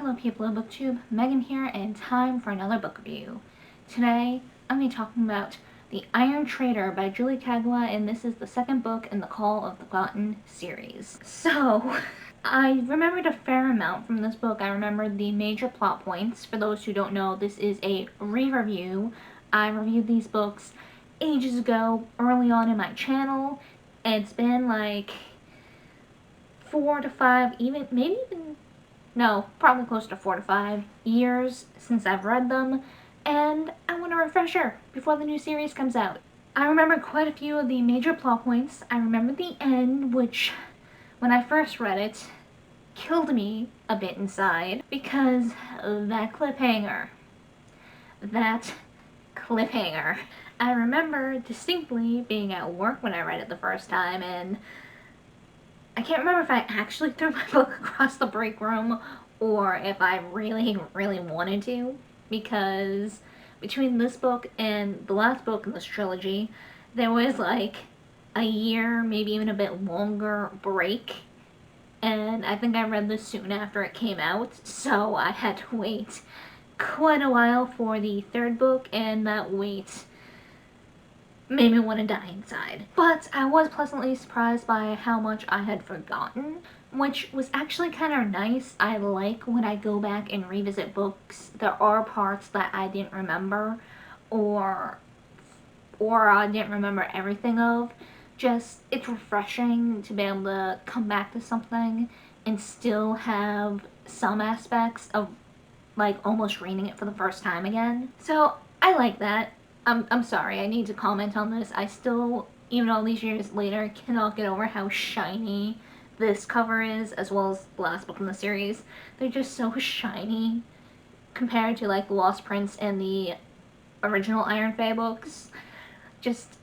Hello people of BookTube, Megan here, and time for another book review. Today, I'm going to be talking about The Iron Traitor by Julie Kagawa, and this is the second book in the Call of the Forgotten series. So, I remembered a fair amount from this book. I remembered the major plot points. For those who don't know, this is a re-review. I reviewed these books ages ago, early on in my channel. It's been like 4 to 5, probably close to 4 to 5 years since I've read them, and I want a refresher before the new series comes out. I remember quite a few of the major plot points. I remember the end, which, when I first read it, killed me a bit inside, because that cliffhanger. I remember distinctly being at work when I read it the first time, and I can't remember if I actually threw my book across the break room or if I really, really wanted to, because between this book and the last book in this trilogy, there was like a year, maybe even a bit longer break, and I think I read this soon after it came out, so I had to wait quite a while for the third book, and that wait made me want to die inside. But I was pleasantly surprised by how much I had forgotten, which was actually kind of nice. I like when I go back and revisit books, there are parts that I didn't remember, or I didn't remember everything of. Just, it's refreshing to be able to come back to something and still have some aspects of like almost reading it for the first time again. So I like that. I'm sorry, I need to comment on this. I still, even all these years later, cannot get over how shiny this cover is, as well as the last book in the series. They're just so shiny compared to like The Lost Prince and the original Iron Fae books. Just,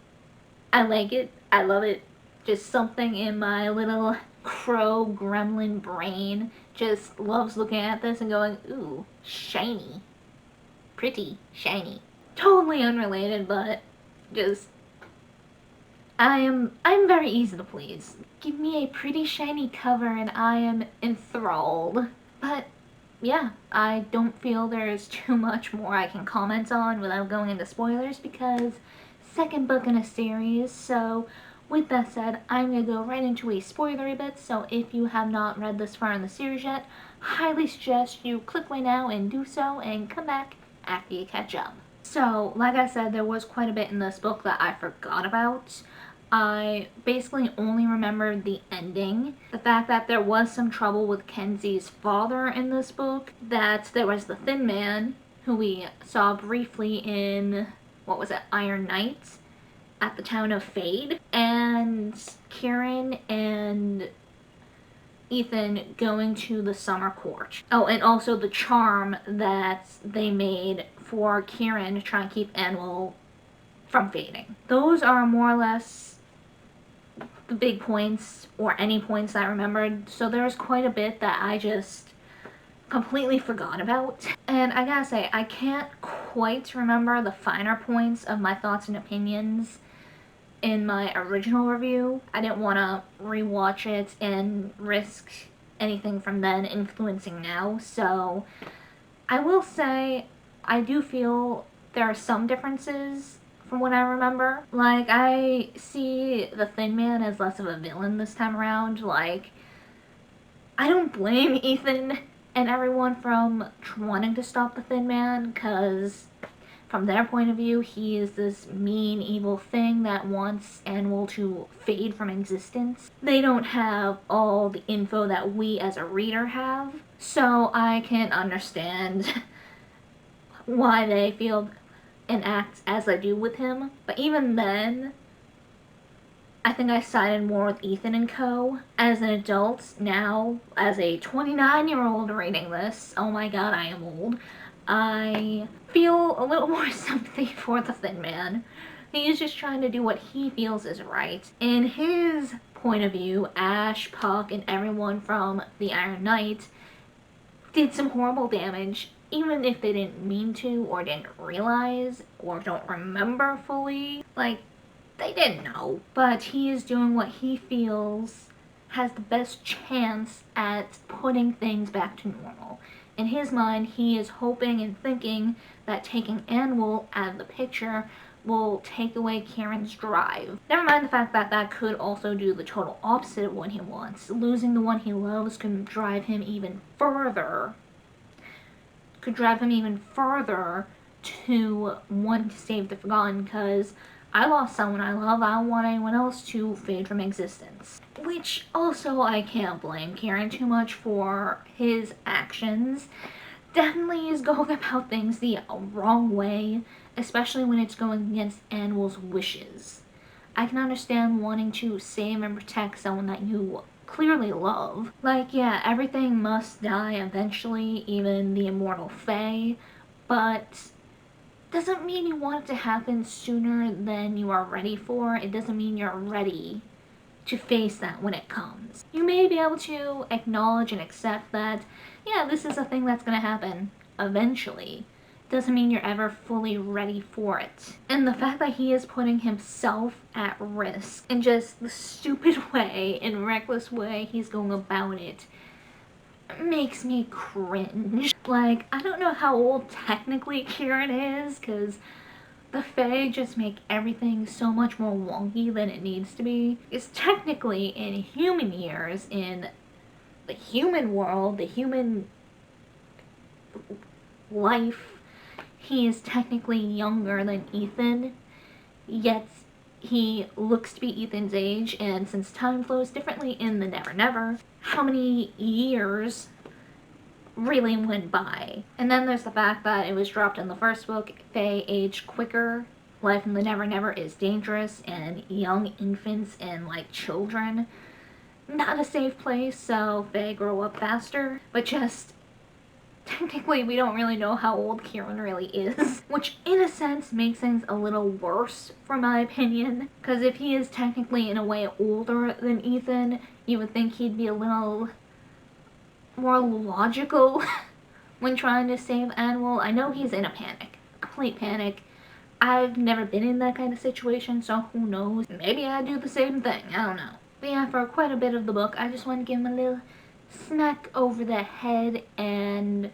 I like it. I love it. Just something in my little crow gremlin brain just loves looking at this and going, ooh, shiny. Pretty shiny. Totally unrelated, but just, I'm very easy to please. Give me a pretty shiny cover and I am enthralled. But yeah, I don't feel there's too much more I can comment on without going into spoilers, because second book in a series. So with that said, I'm going to go right into a spoilery bit, so if you have not read this far in the series yet, highly suggest you click right now and do so, and come back after you catch up. So, like I said, there was quite a bit in this book that I forgot about. I basically only remembered the ending. The fact that there was some trouble with Kenzie's father in this book. That there was the Thin Man, who we saw briefly in, what was it, Iron Knight, at the town of Fade. And Kieran and Ethan going to the summer court. Oh, and also the charm that they made for Kieran to try and keep Anwell from fading. Those are more or less the big points, or any points I remembered. So there was quite a bit that I just completely forgot about. And I gotta say, I can't quite remember the finer points of my thoughts and opinions in my original review. I didn't want to rewatch it and risk anything from then influencing now, so I will say I do feel there are some differences from what I remember. Like, I see the Thin Man as less of a villain this time around. Like, I don't blame Ethan and everyone from wanting to stop the Thin Man, because from their point of view, he is this mean, evil thing that wants Anwell to fade from existence. They don't have all the info that we as a reader have, so I can understand why they feel and act as they do with him. But even then, I think I sided more with Ethan and co. As an adult now, as a 29-year-old reading this, oh my god, I am old, I feel a little more sympathy for the Thin Man. He's just trying to do what he feels is right. In his point of view, Ash, Puck, and everyone from the Iron Knight did some horrible damage, even if they didn't mean to, or didn't realize, or don't remember fully. Like, they didn't know. But he is doing what he feels has the best chance at putting things back to normal. In his mind, he is hoping and thinking that taking Anwul out of the picture will take away Kieran's drive. Never mind the fact that that could also do the total opposite of what he wants. Losing the one he loves could drive him even further. To want to save the Forgotten, because I lost someone I love, I don't want anyone else to fade from existence. Which also I can't blame Kieran too much for his actions. Definitely is going about things the wrong way, especially when it's going against Anwul's wishes. I can understand wanting to save and protect someone that you clearly love. Like, yeah, everything must die eventually, even the immortal Fae, but doesn't mean you want it to happen sooner than you are ready for. It doesn't mean you're ready to face that when it comes. You may be able to acknowledge and accept that, yeah, this is a thing that's gonna happen eventually. Doesn't mean you're ever fully ready for it. And the fact that he is putting himself at risk in just the stupid way and reckless way he's going about it makes me cringe. Like, I don't know how old technically Kieran is, because the Fae just make everything so much more wonky than it needs to be. It's technically in human years, in the human world, the human life, he is technically younger than Ethan, yet he looks to be Ethan's age, and since time flows differently in the Never Never, how many years really went by? And then there's the fact that it was dropped in the first book, Fae age quicker. Life in the Never Never is dangerous, and young infants and like children, not a safe place, so Fae grow up faster. But just technically we don't really know how old Kieran really is, which in a sense makes things a little worse for my opinion, because if he is technically in a way older than Ethan, you would think he'd be a little more logical when trying to save Anwul. I know he's in a panic, complete panic. I've never been in that kind of situation, so who knows, maybe I'd do the same thing, I don't know. But yeah, for quite a bit of the book, I just want to give him a little smack over the head and,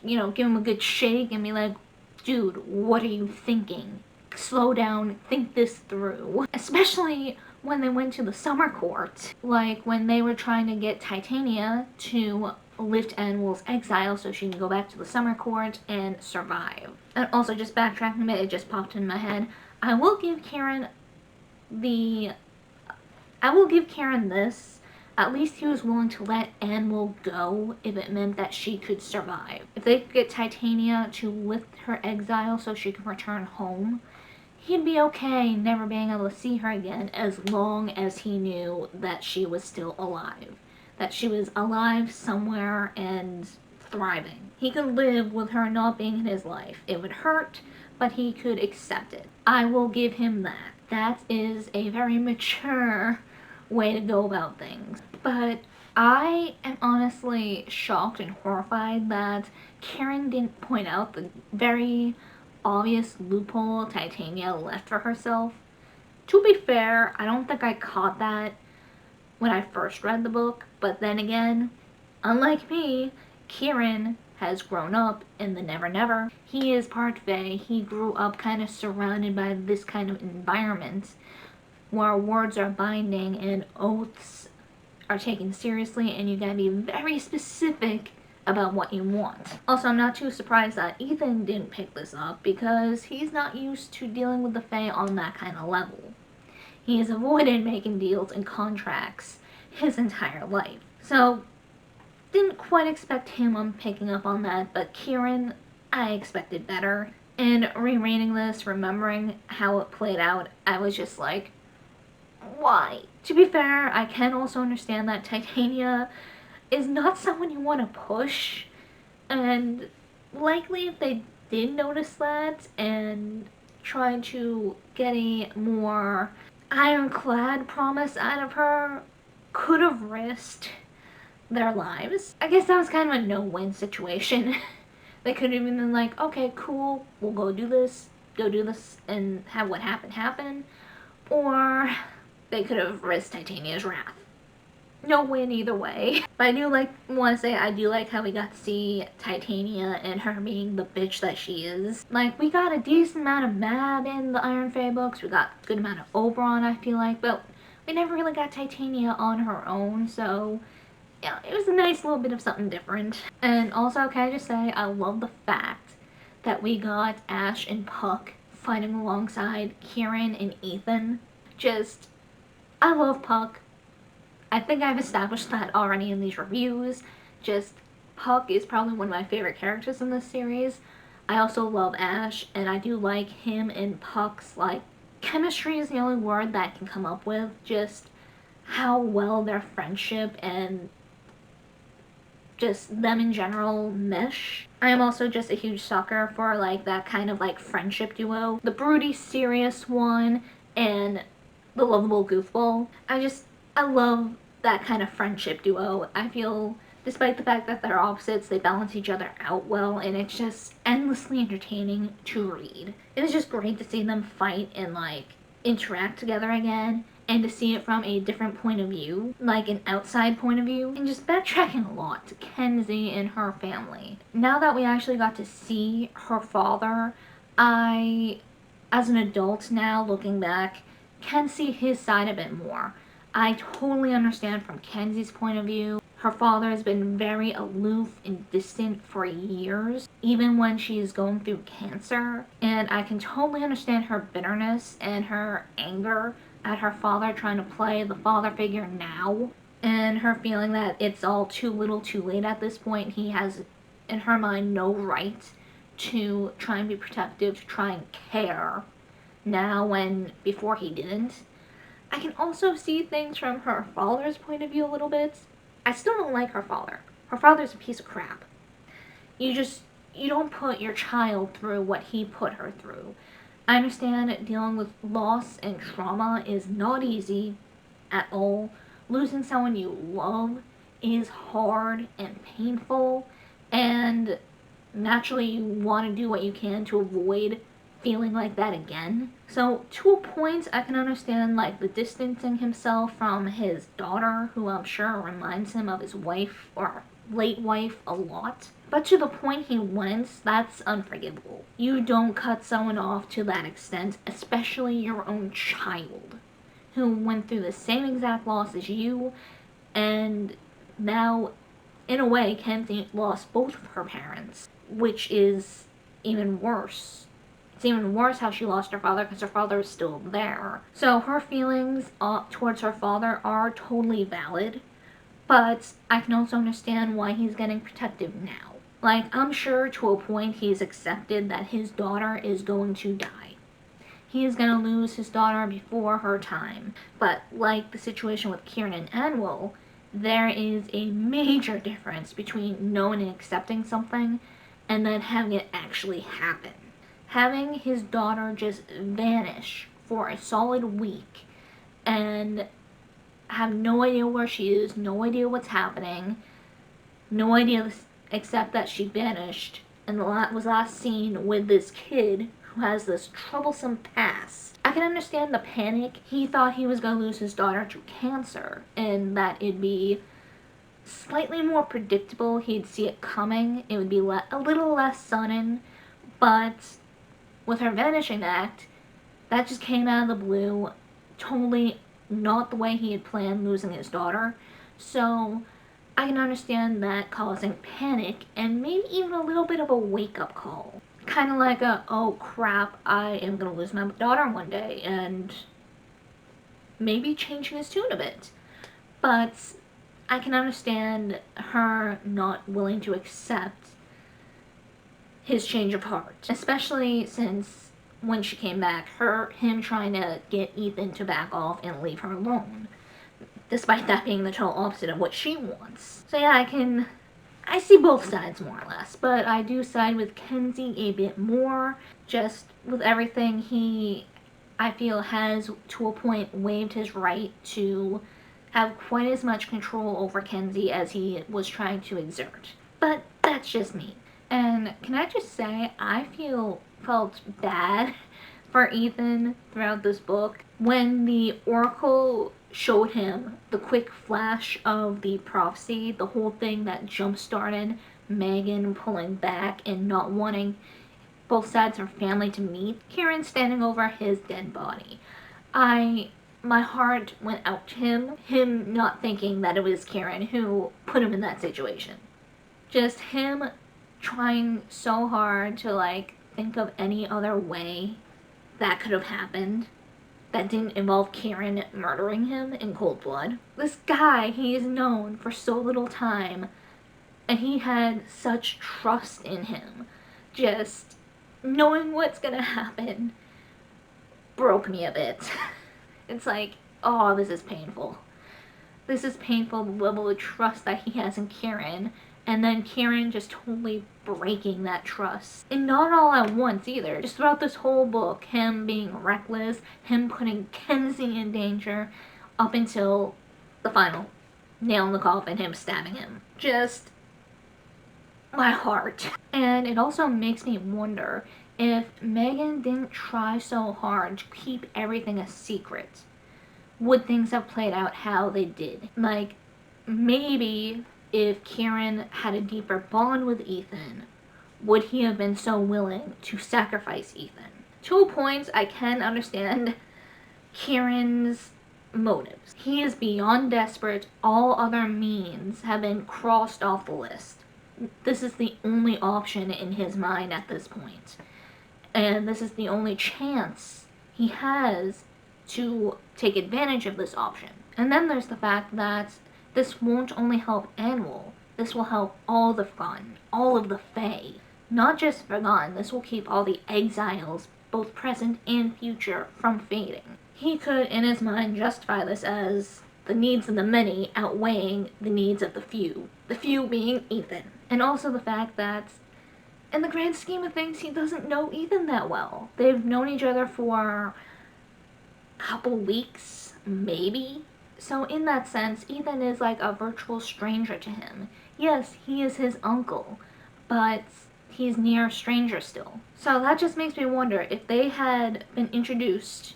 you know, give him a good shake and be like, dude, what are you thinking? Slow down, think this through. Especially when they went to the summer court, like when they were trying to get Titania to lift Anwul's exile so she can go back to the summer court and survive. And also, just backtracking a bit, it just popped in my head, I will give Kieran this. At least he was willing to let Anwul go if it meant that she could survive. If they could get Titania to lift her exile so she could return home, he'd be okay never being able to see her again, as long as he knew that she was still alive. That she was alive somewhere and thriving. He could live with her not being in his life. It would hurt, but he could accept it. I will give him that. That is a very mature way to go about things. But I am honestly shocked and horrified that Karen didn't point out the very obvious loophole Titania left for herself. To be fair, I don't think I caught that when I first read the book, but then again, unlike me, Kieran has grown up in the Never Never. He is part Fae. He grew up kind of surrounded by this kind of environment where words are binding and oaths are taken seriously, and you gotta be very specific about what you want. Also, I'm not too surprised that Ethan didn't pick this up, because he's not used to dealing with the Fae on that kind of level. He has avoided making deals and contracts his entire life. So, didn't quite expect him on picking up on that, but Kieran, I expected better. And rereading this, remembering how it played out, I was just like, why? To be fair, I can also understand that Titania is not someone you want to push, and likely if they did notice that and try to get a more ironclad promise out of her, could have risked their lives. I guess that was kind of a no-win situation. They could have been like, okay, cool, we'll go do this, and have what happened happen. Or they could have risked Titania's wrath. no win either way. But I do want to say I do like how we got to see Titania and her being the bitch that she is. Like, we got a decent amount of Mad in the Iron Fae books, we got a good amount of Oberon, I feel like, but we never really got Titania on her own, so yeah, it was a nice little bit of something different. And also, can I just say, I love the fact that we got Ash and Puck fighting alongside Kieran and Ethan. Just, I love Puck. I think I've established that already in these reviews. Just, Puck is probably one of my favorite characters in this series. I also love Ash, and I do like him and Puck's, like, chemistry is the only word that I can come up with. Just how well their friendship and just them in general mesh. I am also just a huge sucker for like that kind of like friendship duo. The broody serious one and the lovable goofball. I love that kind of friendship duo. I feel despite the fact that they're opposites, they balance each other out well, and it's just endlessly entertaining to read. It is just great to see them fight and like interact together again, and to see it from a different point of view, like an outside point of view, and just backtracking a lot to Kenzie and her family. Now that we actually got to see her father, as an adult now, looking back, can see his side a bit more. I totally understand from Kenzie's point of view. Her father has been very aloof and distant for years, even when she's going through cancer. And I can totally understand her bitterness and her anger at her father trying to play the father figure now. And her feeling that it's all too little too late at this point. He has, in her mind, no right to try and be protective, to try and care now when before he didn't. I can also see things from her father's point of view a little bit. I still don't like her father. Her father's a piece of crap. You don't put your child through what he put her through. I understand dealing with loss and trauma is not easy at all. Losing someone you love is hard and painful, and naturally you want to do what you can to avoid feeling like that again. So to a point, I can understand like the distancing himself from his daughter, who I'm sure reminds him of his wife or late wife a lot. But to the point he went, that's unforgivable. You don't cut someone off to that extent, especially your own child, who went through the same exact loss as you, and now, in a way, Kenzie lost both of her parents, which is even worse. It's even worse how she lost her father because her father is still there. So her feelings towards her father are totally valid, but I can also understand why he's getting protective now. Like, I'm sure to a point he's accepted that his daughter is going to die. He is going to lose his daughter before her time. But like the situation with Kieran and Anwil, there is a major difference between knowing and accepting something and then having it actually happen. Having his daughter just vanish for a solid week and have no idea where she is, no idea what's happening, no idea except that she vanished and was last seen with this kid who has this troublesome past. I can understand the panic. He thought he was going to lose his daughter to cancer and that it'd be slightly more predictable. He'd see it coming. It would be a little less sudden, but with her vanishing act, that just came out of the blue, totally not the way he had planned losing his daughter. So I can understand that causing panic and maybe even a little bit of a wake-up call. Kind of like a, oh crap, I am going to lose my daughter one day, and maybe changing his tune a bit. But I can understand her not willing to accept his change of heart, especially since when she came back, him trying to get Ethan to back off and leave her alone, despite that being the total opposite of what she wants. So yeah, I see both sides more or less, but I do side with Kenzie a bit more, just with everything I feel has, to a point, waived his right to have quite as much control over Kenzie as he was trying to exert. But that's just me. And can I just say, I felt bad for Ethan throughout this book. When the Oracle showed him the quick flash of the prophecy, the whole thing that jump started Megan pulling back and not wanting both sides of her family to meet, Kieran standing over his dead body. My heart went out to him not thinking that it was Kieran who put him in that situation. Just him trying so hard to like think of any other way that could have happened that didn't involve Kieran murdering him in cold blood. This guy, he is known for so little time, and he had such trust in him. Just knowing what's gonna happen broke me a bit. It's like, oh, this is painful. This is painful, the level of trust that he has in Kieran, and then Kieran just totally breaking that trust. And not all at once either. Just throughout this whole book, him being reckless, him putting Kenzie in danger, up until the final nail in the coffin, him stabbing him. Just my heart. And it also makes me wonder if Megan didn't try so hard to keep everything a secret, would things have played out how they did? Like, maybe if Kieran had a deeper bond with Ethan, would he have been so willing to sacrifice Ethan? To a point, I can understand Kieran's motives. He is beyond desperate. All other means have been crossed off the list. This is the only option in his mind at this point. And this is the only chance he has to take advantage of this option. And then there's the fact that this won't only help Anwar, this will help all the Forgotten, all of the Fae. Not just Forgotten, this will keep all the exiles, both present and future, from fading. He could, in his mind, justify this as the needs of the many outweighing the needs of the few being Ethan. And also the fact that in the grand scheme of things, he doesn't know Ethan that well. They've known each other for a couple weeks, maybe. So in that sense, Ethan is like a virtual stranger to him. Yes, he is his uncle, but he's near a stranger still. So that just makes me wonder if they had been introduced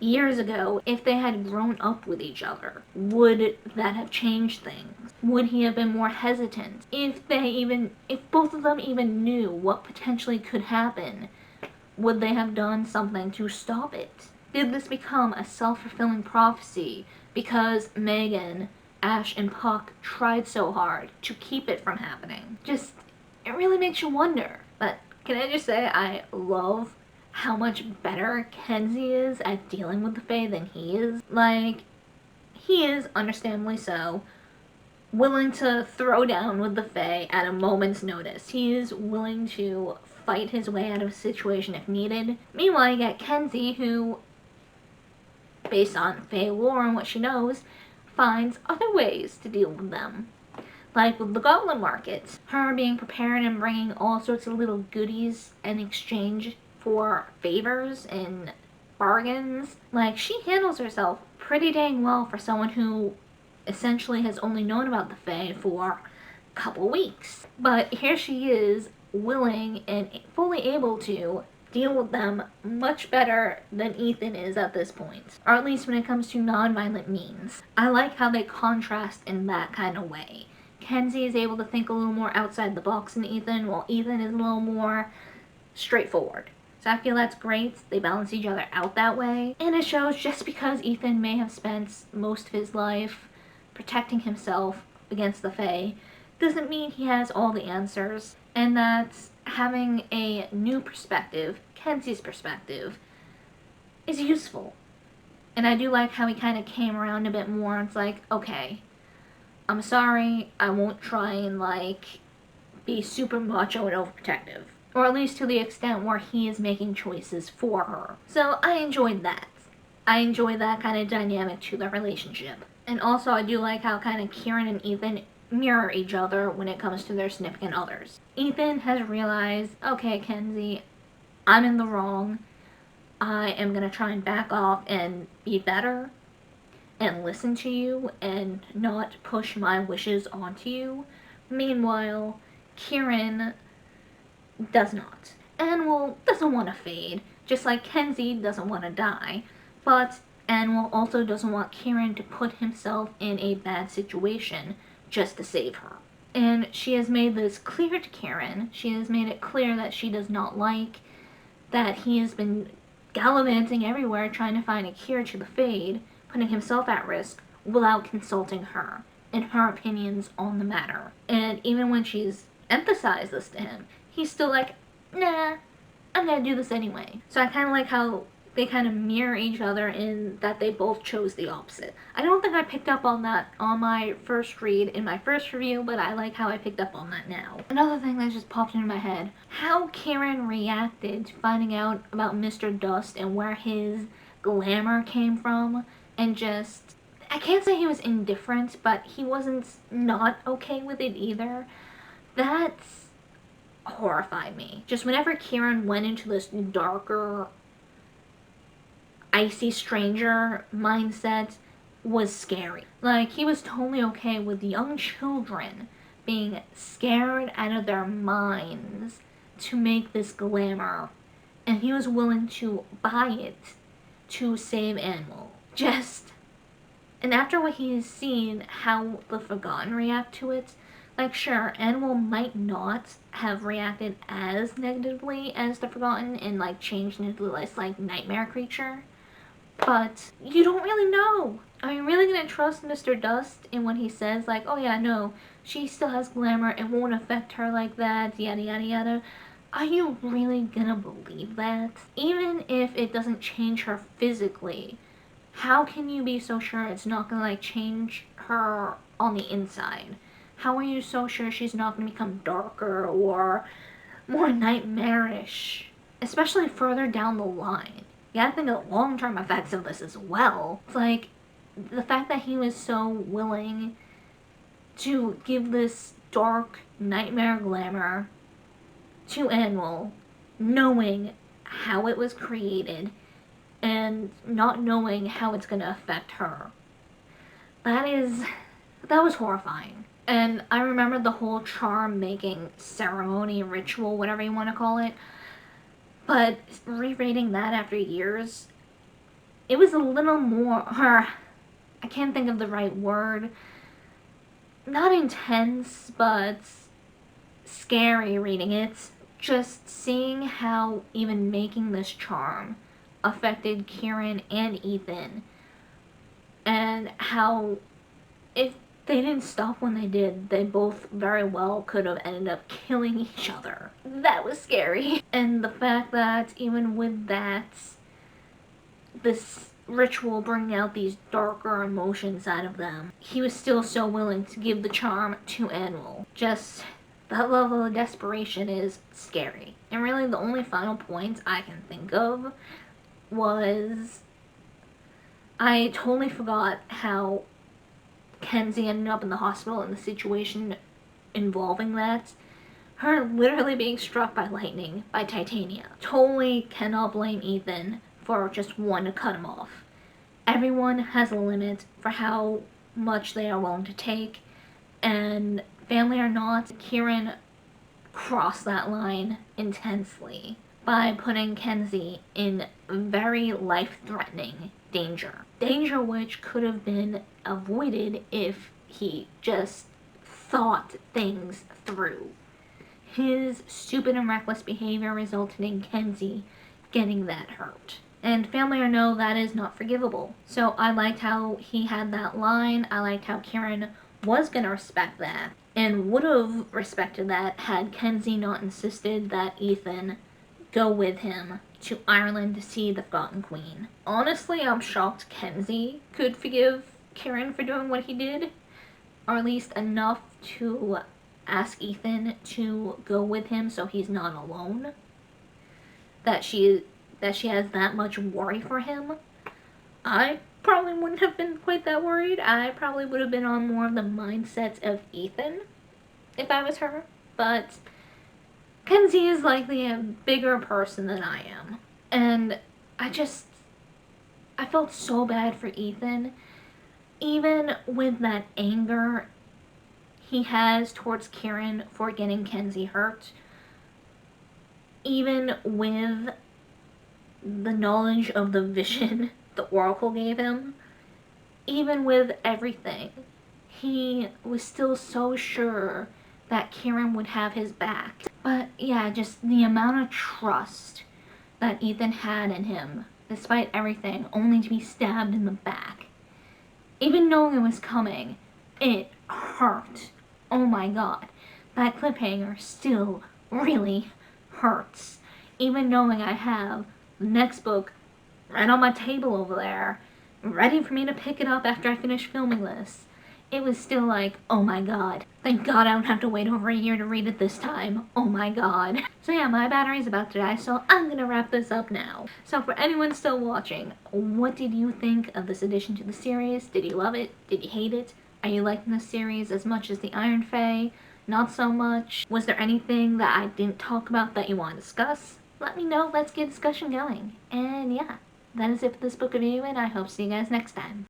years ago, if they had grown up with each other, would that have changed things? Would he have been more hesitant? If both of them even knew what potentially could happen, would they have done something to stop it? Did this become a self-fulfilling prophecy because Megan, Ash, and Puck tried so hard to keep it from happening? Just, it really makes you wonder. But can I just say, I love how much better Kenzie is at dealing with the Fae than he is. Like, he is, understandably so, willing to throw down with the Fae at a moment's notice. He is willing to fight his way out of a situation if needed. Meanwhile, you get Kenzie, who, based on Fae lore and what she knows, finds other ways to deal with them. Like with the Goblin Market, her being prepared and bringing all sorts of little goodies in exchange for favors and bargains. Like, she handles herself pretty dang well for someone who essentially has only known about the Fae for a couple weeks. But here she is, willing and fully able to deal with them much better than Ethan is at this point. Or at least when it comes to non-violent means. I like how they contrast in that kind of way. Kenzie is able to think a little more outside the box than Ethan, while Ethan is a little more straightforward. So I feel that's great. They balance each other out that way. And it shows just because Ethan may have spent most of his life protecting himself against the Fae, doesn't mean he has all the answers. And that having a new perspective, Kenzie's perspective, is useful. And I do like how he kind of came around a bit more. It's like, okay, I'm sorry, I won't try and like be super macho and overprotective. Or at least to the extent where he is making choices for her. So I enjoyed that. I enjoy that kind of dynamic to the relationship. And also I do like how kind of Kieran and Ethan mirror each other when it comes to their significant others. Ethan has realized, okay, Kenzie, I'm in the wrong. I am going to try and back off and be better and listen to you and not push my wishes onto you. Meanwhile, Kieran does not. And, well, doesn't want to fade, just like Kenzie doesn't want to die. But Anwar also doesn't want Kieran to put himself in a bad situation just to save her. And she has made this clear to Kieran. She has made it clear that she does not like that he has been gallivanting everywhere trying to find a cure to the Fade, putting himself at risk without consulting her and her opinions on the matter. And even when she's emphasized this to him, he's still like, nah, I'm gonna do this anyway. So I kind of like how they kind of mirror each other in that they both chose the opposite. I don't think I picked up on that on my first read in my first review, but I like how I picked up on that now. Another thing that just popped into my head, how Kieran reacted to finding out about Mr. Dust and where his glamour came from, and just, I can't say he was indifferent, but he wasn't not okay with it either. That's horrified me. Just whenever Kieran went into this darker, icy stranger mindset was scary. Like, he was totally okay with young children being scared out of their minds to make this glamour, and he was willing to buy it to save Animal. Just, and after what he's seen how the Forgotten react to it, like, sure, Animal might not have reacted as negatively as the Forgotten and, like, changed into this, like, nightmare creature. But you don't really know. Are you really gonna trust Mr. Dust in what he says? Like, oh yeah, no, she still has glamour, it won't affect her like that, yada yada yada. Are you really gonna believe that? Even if it doesn't change her physically, how can you be so sure it's not gonna, like, change her on the inside? How are you so sure she's not gonna become darker or more nightmarish? Especially further down the line. You gotta think of the long-term effects of this as well. It's like, the fact that he was so willing to give this dark nightmare glamour to Annual, knowing how it was created and not knowing how it's gonna affect her. That was horrifying. And I remember the whole charm making ceremony, ritual, whatever you want to call it. But rereading that after years, it was a little more, I can't think of the right word, not intense, but scary reading it. Just seeing how even making this charm affected Kieran and Ethan, and how if they didn't stop when they did, they both very well could have ended up killing each other. That was scary. And the fact that even with that, this ritual bringing out these darker emotions out of them, he was still so willing to give the charm to Annual. Just, that level of desperation is scary. And really the only final point I can think of was, I totally forgot how Kenzie ended up in the hospital and the situation involving that. Her literally being struck by lightning by Titania. Totally cannot blame Ethan for just wanting to cut him off. Everyone has a limit for how much they are willing to take, and family or not, Kieran crossed that line intensely by putting Kenzie in very life-threatening danger. Danger which could have been avoided if he just thought things through. His stupid and reckless behavior resulted in Kenzie getting that hurt. And family or no, that is not forgivable. So I liked how he had that line. I liked how Kieran was gonna respect that and would have respected that had Kenzie not insisted that Ethan go with him to Ireland to see the Forgotten Queen. Honestly, I'm shocked Kenzie could forgive Kieran for doing what he did, or at least enough to ask Ethan to go with him so he's not alone. That she has that much worry for him. I probably wouldn't have been quite that worried. I probably would have been on more of the mindset of Ethan if I was her. But Kenzie is likely a bigger person than I am. And I felt so bad for Ethan. Even with that anger he has towards Kieran for getting Kenzie hurt. Even with the knowledge of the vision the Oracle gave him, even with everything, he was still so sure that Kieran would have his back. But yeah, just the amount of trust that Ethan had in him, despite everything, only to be stabbed in the back. Even knowing it was coming, it hurt. Oh my god. That cliffhanger still really hurts. Even knowing I have the next book right on my table over there, ready for me to pick it up after I finish filming this, it was still like, oh my god. Thank god I don't have to wait over a year to read it this time. Oh my god. So yeah, my battery's about to die, so I'm gonna wrap this up now. So for anyone still watching, what did you think of this addition to the series? Did you love it? Did you hate it? Are you liking this series as much as the Iron Fae? Not so much? Was there anything that I didn't talk about that you want to discuss? Let me know, let's get a discussion going. And yeah, that is it for this book review, and I hope to see you guys next time.